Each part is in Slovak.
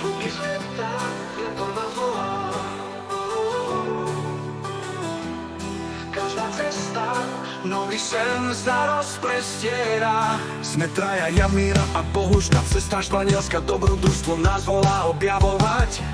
Zvuky sveta, je to nás volá. Každá cesta, nový sen sa rozprestiera. Sme traja, ja, Míra a Bohuška. Cesta španielska, dobrodružstvo nás volá objavovať.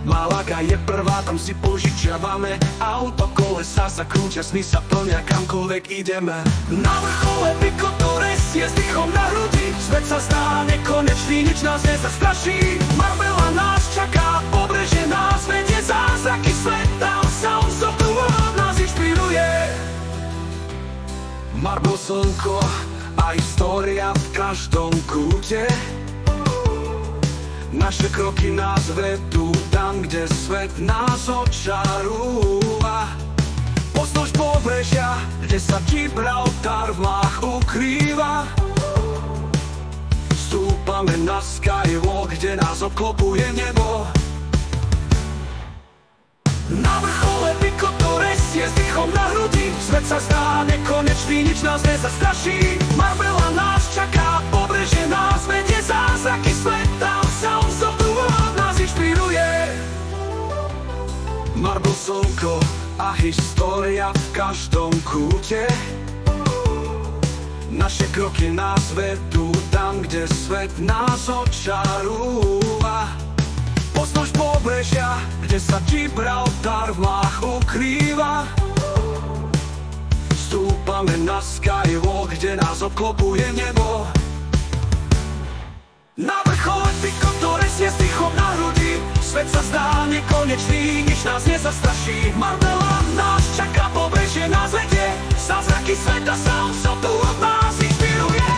Malaga je prvá, tam si požičiavame auto, kolesa sa krúťa, sny sa plnia, kamkoľvek ideme. Na vrchole Picotores je s dýchom na hrudi. Svet sa zdá nekonečný, nič nás nezastraší. Marbella nás čaká, pobrežie nás vedie, zázraky sveta. Sounds of the world nás inšpiruje. Marble, slnko a história v každom kúte. Naše kroky nás vedú tam, kde svet nás očarúva. Pozdĺž pobrežia, kde sa Gibraltar v mlách ukrýva. Stúpame na skywalk, kde nás obklopuje nebo. Na vrchole Picotores je s dýchom na hrudi. Svet sa zdá nekonečný, nič nás nezastraší. Marbella nás čaká, pobrežie nás vedie, zázraky sveta. Sounds of the world nás inšpiruje. Marble, slnko a história v každom kúte. Naše kroky nás vedú tam, kde svet nás očarúva. Pozdĺž pobrežia, kde sa Gibraltar v mlách ukrýva. Stúpame na skywalk, kde nás obklopuje nebo. Na vrchole Picotores je s dýchom na hrudi. Svet sa zdá nekonečný, nič nás nezastraší. Marbella nás čaká, pobrežie nás vedie, zázraky sveta, sounds of the world nás inšpiruje.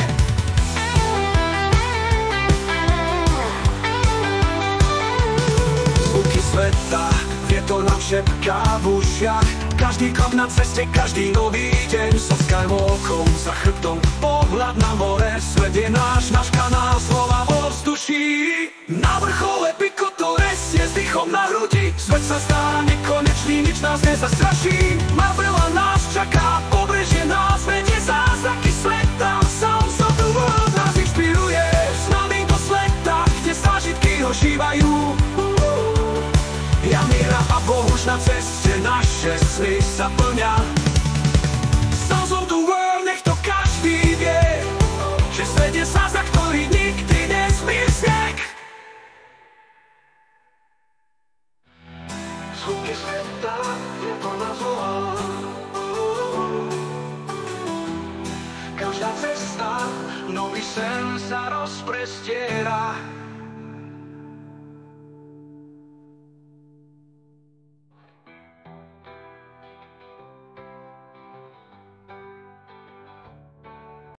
Zvuky sveta, vietor nám šepká v ušiach. Každý krok na ceste, každý nový deň. So skywalkom za chrbtom, pohľad na more. Svet je náš kanál, slova vo vzduší. Na vrchole Picotores je s dýchom na hrudi. Svet sa zdá nekonečný, nič nás nezastraší. Marbella nás čaká, pobrežie nás vedie, zázraky sveta. Sounds of the world nás inšpiruje. S nami do sveta, kde zážitky ožívajú. Ja, Míra a Bohuš, na ceste naše sny sa plňa. Sounds of the world, nech to každý vie, že svet je zázrak, ktorý nikdy nezmizne. Zvuky sveta, je to nás volá. Každá cesta, nový sen sa rozprestiera.